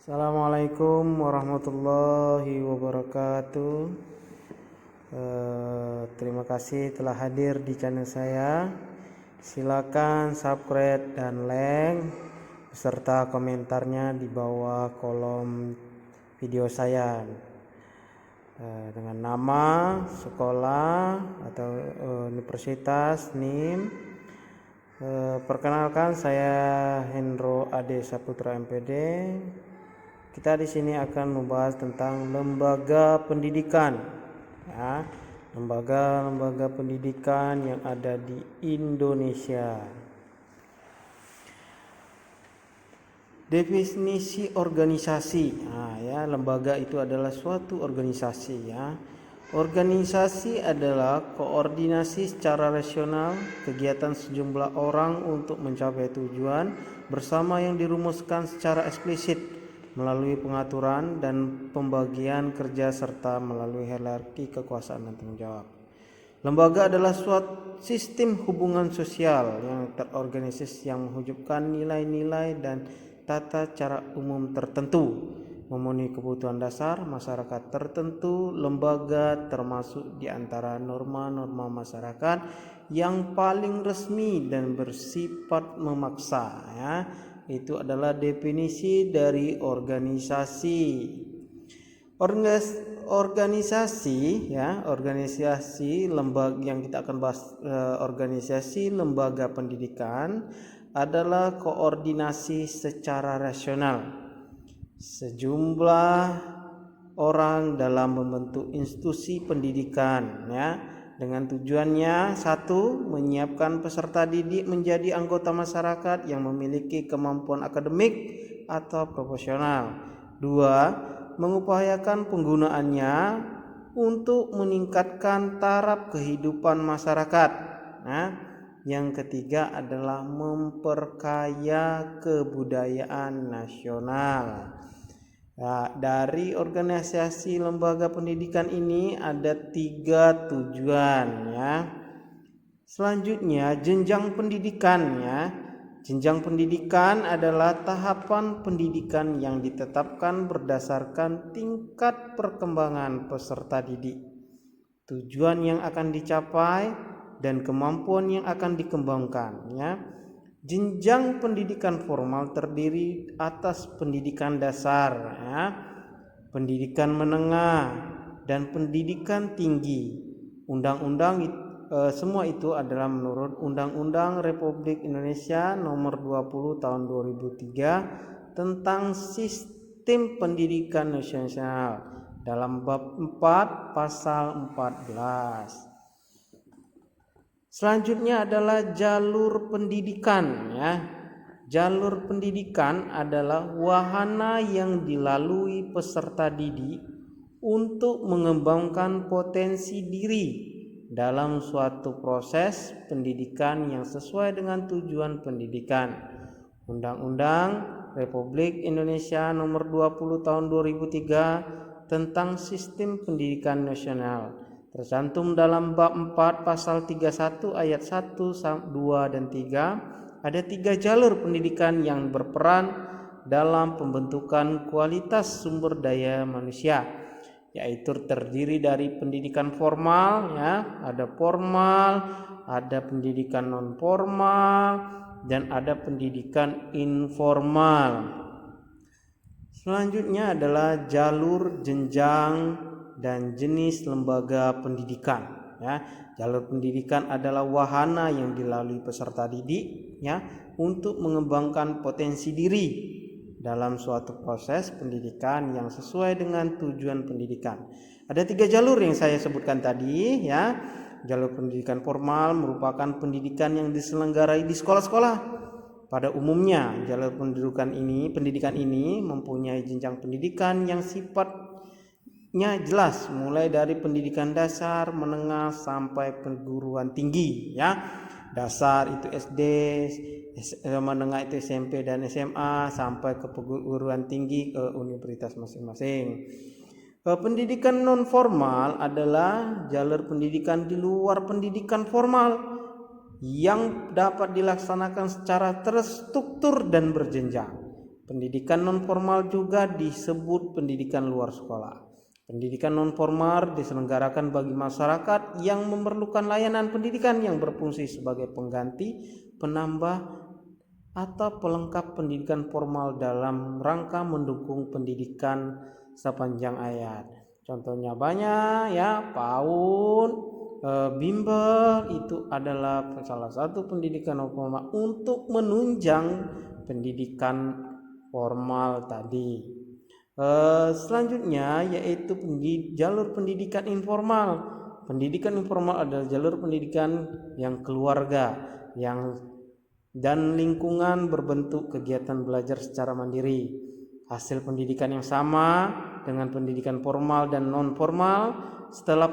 Assalamualaikum warahmatullahi wabarakatuh. Terima kasih telah hadir di channel saya. Silakan subscribe dan like beserta komentarnya di bawah kolom video saya dengan nama, sekolah atau universitas, NIM. Perkenalkan, saya Hendro Ade Saputra MPD. Kita di sini akan membahas tentang lembaga pendidikan, ya, lembaga pendidikan yang ada di Indonesia. Definisi organisasi, lembaga itu adalah suatu organisasi, ya. Organisasi adalah koordinasi secara rasional kegiatan sejumlah orang untuk mencapai tujuan bersama yang dirumuskan secara eksplisit melalui pengaturan dan pembagian kerja serta melalui hierarki kekuasaan dan tanggung jawab. Lembaga adalah suatu sistem hubungan sosial yang terorganisir yang menghujukkan nilai-nilai dan tata cara umum tertentu, memenuhi kebutuhan dasar masyarakat tertentu. Lembaga termasuk di antara norma-norma masyarakat yang paling resmi dan bersifat memaksa, ya. Itu adalah definisi dari organisasi. Organisasi, ya, organisasi lembaga yang kita akan bahas, organisasi lembaga pendidikan adalah koordinasi secara rasional sejumlah orang dalam membentuk institusi pendidikan, ya, dengan tujuannya: satu, menyiapkan peserta didik menjadi anggota masyarakat yang memiliki kemampuan akademik atau profesional. Dua, mengupayakan penggunaannya untuk meningkatkan taraf kehidupan masyarakat. Nah, yang ketiga adalah memperkaya kebudayaan nasional. Nah, dari organisasi lembaga pendidikan ini ada 3 tujuan, ya. Selanjutnya, jenjang pendidikan, ya. Jenjang pendidikan adalah tahapan pendidikan yang ditetapkan berdasarkan tingkat perkembangan peserta didik, tujuan yang akan dicapai dan kemampuan yang akan dikembangkan, ya. Jenjang pendidikan formal terdiri atas pendidikan dasar, ya, pendidikan menengah, dan pendidikan tinggi. Semua itu adalah menurut Undang-Undang Republik Indonesia Nomor 20 Tahun 2003 tentang Sistem Pendidikan Nasional dalam bab 4 pasal 14. Selanjutnya adalah jalur pendidikan, ya. Jalur pendidikan adalah wahana yang dilalui peserta didik untuk mengembangkan potensi diri dalam suatu proses pendidikan yang sesuai dengan tujuan pendidikan. Undang-Undang Republik Indonesia Nomor 20 Tahun 2003 tentang Sistem Pendidikan Nasional tercantum dalam bab 4 pasal 31 ayat 1, 2, dan 3. Ada 3 jalur pendidikan yang berperan dalam pembentukan kualitas sumber daya manusia, yaitu terdiri dari pendidikan formal, ya, ada formal, ada pendidikan non formal, dan ada pendidikan informal. Selanjutnya adalah jalur, jenjang, dan jenis lembaga pendidikan, ya. Jalur pendidikan adalah wahana yang dilalui peserta didik, ya, untuk mengembangkan potensi diri dalam suatu proses pendidikan yang sesuai dengan tujuan pendidikan. Ada 3 jalur yang saya sebutkan tadi, ya. Jalur pendidikan formal merupakan pendidikan yang diselenggarai di sekolah-sekolah. Pada umumnya, jalur pendidikan ini mempunyai jenjang pendidikan yang sifatnya jelas, mulai dari pendidikan dasar, menengah, sampai perguruan tinggi, ya. Dasar itu SD, menengah itu SMP dan SMA, sampai ke perguruan tinggi, ke universitas masing-masing. Pendidikan non formal adalah jalur pendidikan di luar pendidikan formal yang dapat dilaksanakan secara terstruktur dan berjenjang. Pendidikan non formal juga disebut pendidikan luar sekolah. Pendidikan non formal diselenggarakan bagi masyarakat yang memerlukan layanan pendidikan yang berfungsi sebagai pengganti, penambah, atau pelengkap pendidikan formal dalam rangka mendukung pendidikan sepanjang ayat. Contohnya banyak ya, PAUD, bimbel itu adalah salah satu pendidikan non formal untuk menunjang pendidikan formal tadi. Selanjutnya yaitu jalur pendidikan informal. Pendidikan informal adalah jalur pendidikan yang keluarga dan lingkungan berbentuk kegiatan belajar secara mandiri. Hasil pendidikan yang sama dengan pendidikan formal dan non formal setelah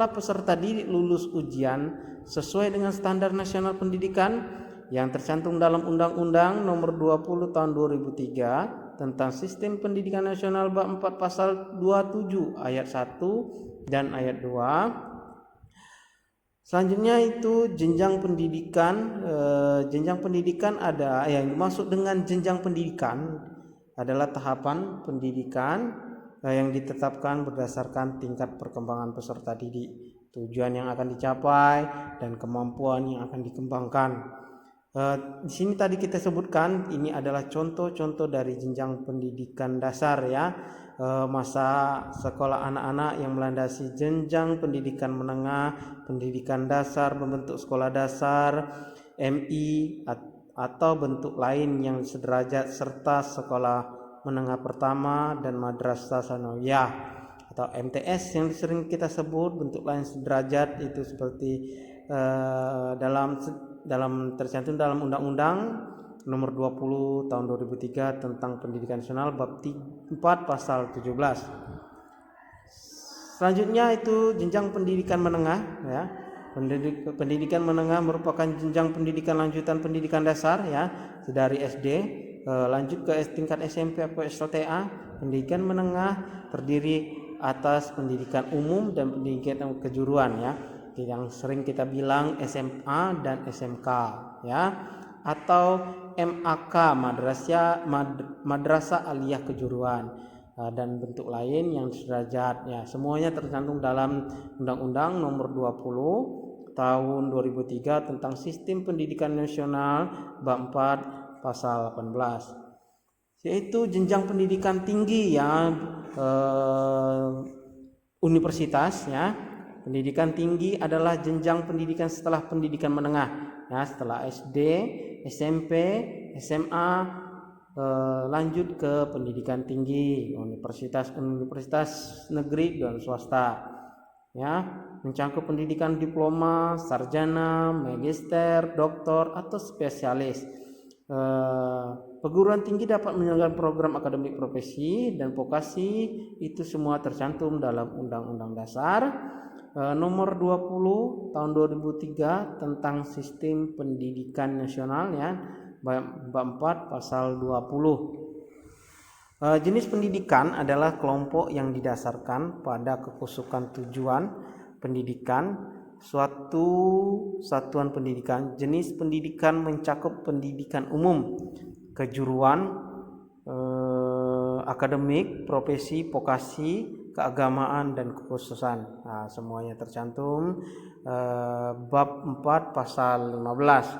peserta didik lulus ujian sesuai dengan standar nasional pendidikan yang tercantum dalam Undang-Undang Nomor 20 Tahun 2003 tentang Sistem Pendidikan Nasional bab 4 pasal 27 ayat 1 dan ayat 2. Selanjutnya itu jenjang pendidikan. Jenjang pendidikan ada yang dimaksud dengan jenjang pendidikan adalah tahapan pendidikan yang ditetapkan berdasarkan tingkat perkembangan peserta didik, tujuan yang akan dicapai, dan kemampuan yang akan dikembangkan. Di sini tadi kita sebutkan ini adalah contoh-contoh dari jenjang pendidikan dasar ya, masa sekolah anak-anak yang melandasi jenjang pendidikan menengah, pendidikan dasar membentuk sekolah dasar, MI atau bentuk lain yang sederajat, serta sekolah menengah pertama dan madrasah sanawiyah atau MTS yang sering kita sebut. Bentuk lain sederajat itu seperti tercantum dalam Undang-Undang Nomor 20 Tahun 2003 tentang Pendidikan Nasional bab 4 pasal 17. Selanjutnya itu jenjang pendidikan menengah ya. Pendidikan menengah merupakan jenjang pendidikan lanjutan pendidikan dasar ya, dari SD lanjut ke tingkat SMP atau SLTA. Pendidikan menengah terdiri atas pendidikan umum dan pendidikan kejuruan ya, yang sering kita bilang SMA dan SMK ya, atau MAK, madrasah aliyah kejuruan, dan bentuk lain yang sederajat ya. Semuanya tercantum dalam Undang-Undang Nomor 20 Tahun 2003 tentang Sistem Pendidikan Nasional bab 4 pasal 18. Yaitu jenjang pendidikan tinggi ya, universitas ya. Pendidikan tinggi adalah jenjang pendidikan setelah pendidikan menengah ya, setelah SD, SMP, SMA, lanjut ke pendidikan tinggi, universitas negeri dan swasta ya, mencakup pendidikan diploma, sarjana, magister, doktor atau spesialis. Perguruan tinggi dapat menyelenggarakan program akademik profesi dan vokasi, itu semua tercantum dalam Undang-Undang Dasar Nomor 20 Tahun 2003 tentang Sistem Pendidikan Nasional ya, bab 4 pasal 20. Jenis pendidikan adalah kelompok yang didasarkan pada kekhususan tujuan pendidikan suatu satuan pendidikan. Jenis pendidikan mencakup pendidikan umum, kejuruan, akademik, profesi, vokasi, keagamaan, dan kekhususan. Nah, semuanya tercantum bab 4 pasal 15.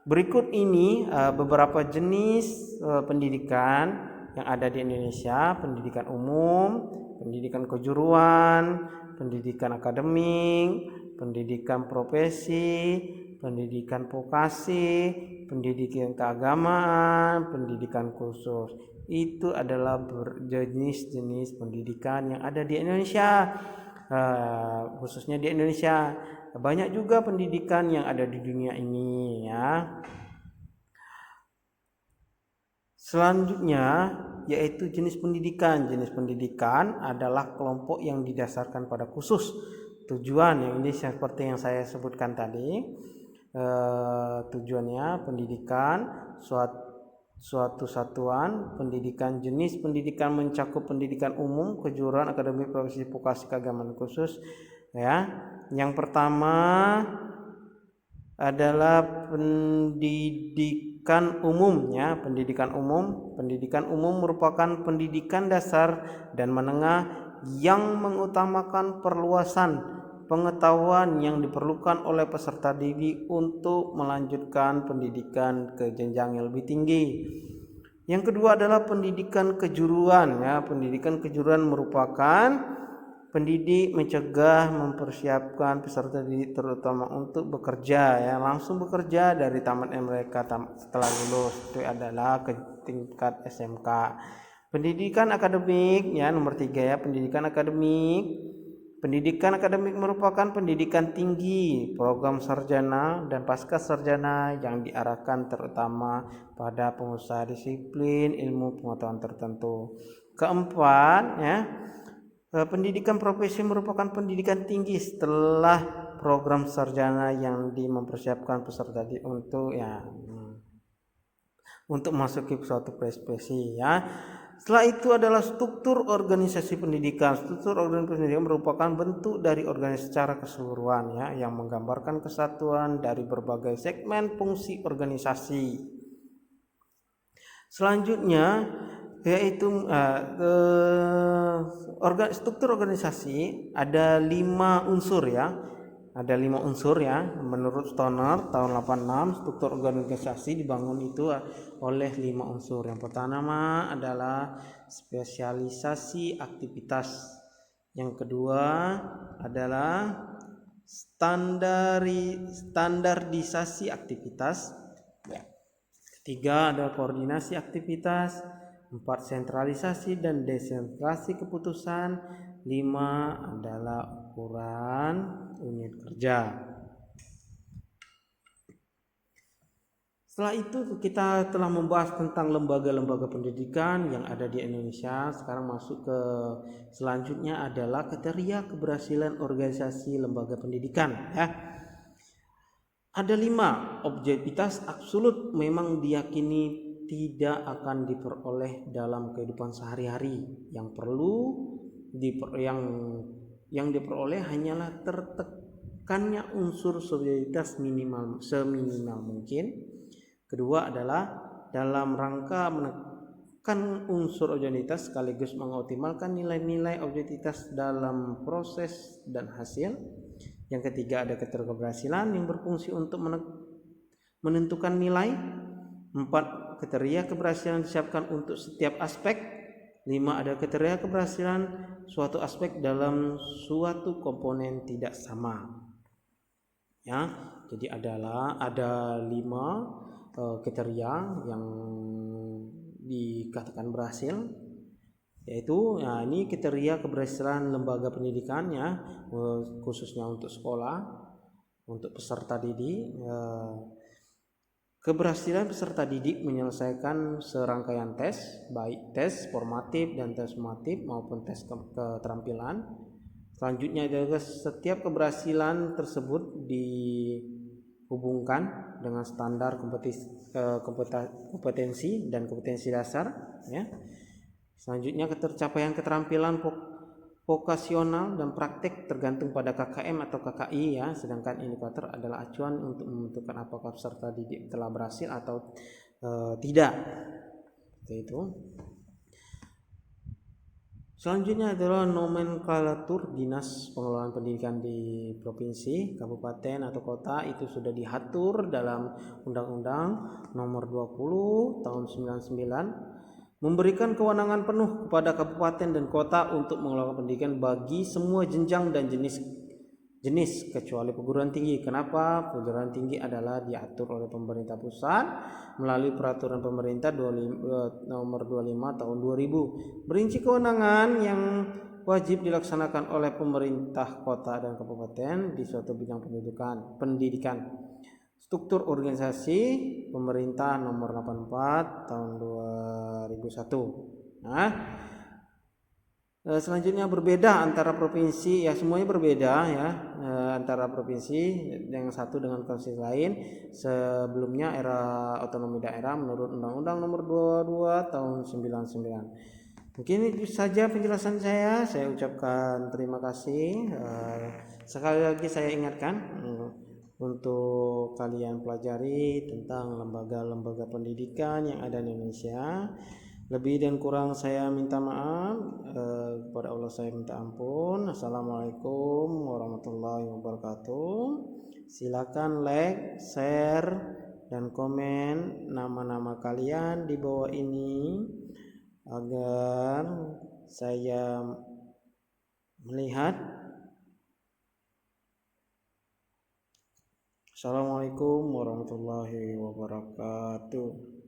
Berikut ini beberapa jenis pendidikan yang ada di Indonesia: pendidikan umum, pendidikan kejuruan, pendidikan akademik, pendidikan profesi, pendidikan vokasi, pendidikan keagamaan, pendidikan khusus. Itu adalah jenis-jenis pendidikan yang ada di Indonesia, khususnya di Indonesia. Banyak juga pendidikan yang ada di dunia ini ya. Selanjutnya yaitu jenis pendidikan. Jenis pendidikan adalah kelompok yang didasarkan pada khusus tujuan. Yang ini seperti yang saya sebutkan tadi. Tujuannya pendidikan suatu satuan pendidikan. Jenis pendidikan mencakup pendidikan umum, kejuruan, akademik, profesi, vokasi, keagamaan khusus ya. Yang pertama adalah pendidikan umum ya. Pendidikan umum merupakan pendidikan dasar dan menengah yang mengutamakan perluasan pengetahuan yang diperlukan oleh peserta didik untuk melanjutkan pendidikan ke jenjang yang lebih tinggi. Yang kedua adalah pendidikan kejuruan ya. Pendidikan kejuruan merupakan pendidik mencegah mempersiapkan peserta didik terutama untuk bekerja ya, langsung bekerja dari tamatnya mereka setelah lulus, itu adalah ke tingkat SMK. Pendidikan akademik ya, nomor 3 ya, pendidikan akademik. Pendidikan akademik merupakan pendidikan tinggi, program sarjana dan pasca sarjana yang diarahkan terutama pada pengusaha disiplin ilmu pengetahuan tertentu. Keempat ya, pendidikan profesi merupakan pendidikan tinggi setelah program sarjana yang mempersiapkan peserta didik untuk masuk ke suatu profesi ya. Setelah itu adalah struktur organisasi pendidikan. Struktur organisasi pendidikan merupakan bentuk dari organisasi secara keseluruhan ya, yang menggambarkan kesatuan dari berbagai segmen fungsi organisasi. Selanjutnya yaitu struktur organisasi ada 5 unsur ya. Ada 5 unsur ya. Menurut Stoner tahun 86, struktur organisasi dibangun itu oleh 5 unsur. Yang pertama adalah spesialisasi aktivitas. Yang kedua adalah standarisasi aktivitas. Ketiga adalah koordinasi aktivitas. 4 sentralisasi dan desentralisasi keputusan. 5 adalah ukuran unit kerja. Setelah itu kita telah membahas tentang lembaga-lembaga pendidikan yang ada di Indonesia. Sekarang masuk ke selanjutnya adalah kriteria keberhasilan organisasi lembaga pendidikan ya. Ada 5. Objektivitas absolut memang diyakini tidak akan diperoleh dalam kehidupan sehari-hari. Yang perlu yang diperoleh hanyalah tertekannya unsur subjektivitas seminimal mungkin. Kedua adalah dalam rangka menekan unsur objektivitas sekaligus mengoptimalkan nilai-nilai objektivitas dalam proses dan hasil. Yang ketiga ada kriteria keberhasilan yang berfungsi untuk menentukan nilai. 4 kriteria keberhasilan disiapkan untuk setiap aspek. 5 ada kriteria keberhasilan suatu aspek dalam suatu komponen tidak sama. Ya, jadi ada 5 kriteria yang dikatakan berhasil, yaitu ini kriteria keberhasilan lembaga pendidikan ya, khususnya untuk sekolah, untuk peserta didik. Keberhasilan peserta didik menyelesaikan serangkaian tes, baik tes formatif dan tes sumatif maupun tes keterampilan. Selanjutnya adalah setiap keberhasilan tersebut dihubungkan dengan standar kompetensi dan kompetensi dasar ya. Selanjutnya ketercapaian keterampilan vokasional dan praktek tergantung pada KKM atau KKI ya, sedangkan indikator adalah acuan untuk menentukan apakah peserta didik telah berhasil atau tidak. Itu. Selanjutnya adalah nomenklatur dinas pengelolaan pendidikan di provinsi, kabupaten atau kota. Itu sudah diatur dalam Undang-Undang Nomor 20 Tahun 99. Memberikan kewenangan penuh kepada kabupaten dan kota untuk mengelola pendidikan bagi semua jenjang dan jenis kecuali perguruan tinggi. Kenapa? Perguruan tinggi adalah diatur oleh pemerintah pusat melalui peraturan pemerintah nomor 25 tahun 2000. Berinci kewenangan yang wajib dilaksanakan oleh pemerintah kota dan kabupaten di suatu bidang pendidikan. Struktur organisasi pemerintah nomor 84 tahun 2001. Nah, selanjutnya berbeda antara provinsi ya, semuanya berbeda ya, antara provinsi yang satu dengan provinsi lain. Sebelumnya era otonomi daerah menurut Undang-Undang Nomor 22 tahun 99. Mungkin itu saja penjelasan saya. Saya ucapkan terima kasih. Sekali lagi saya ingatkan untuk kalian pelajari tentang lembaga-lembaga pendidikan yang ada di Indonesia. Lebih dan kurang saya minta maaf, kepada Allah saya minta ampun. Assalamualaikum warahmatullahi wabarakatuh. Silakan like, share, dan komen nama-nama kalian di bawah ini agar saya melihat. Assalamualaikum warahmatullahi wabarakatuh.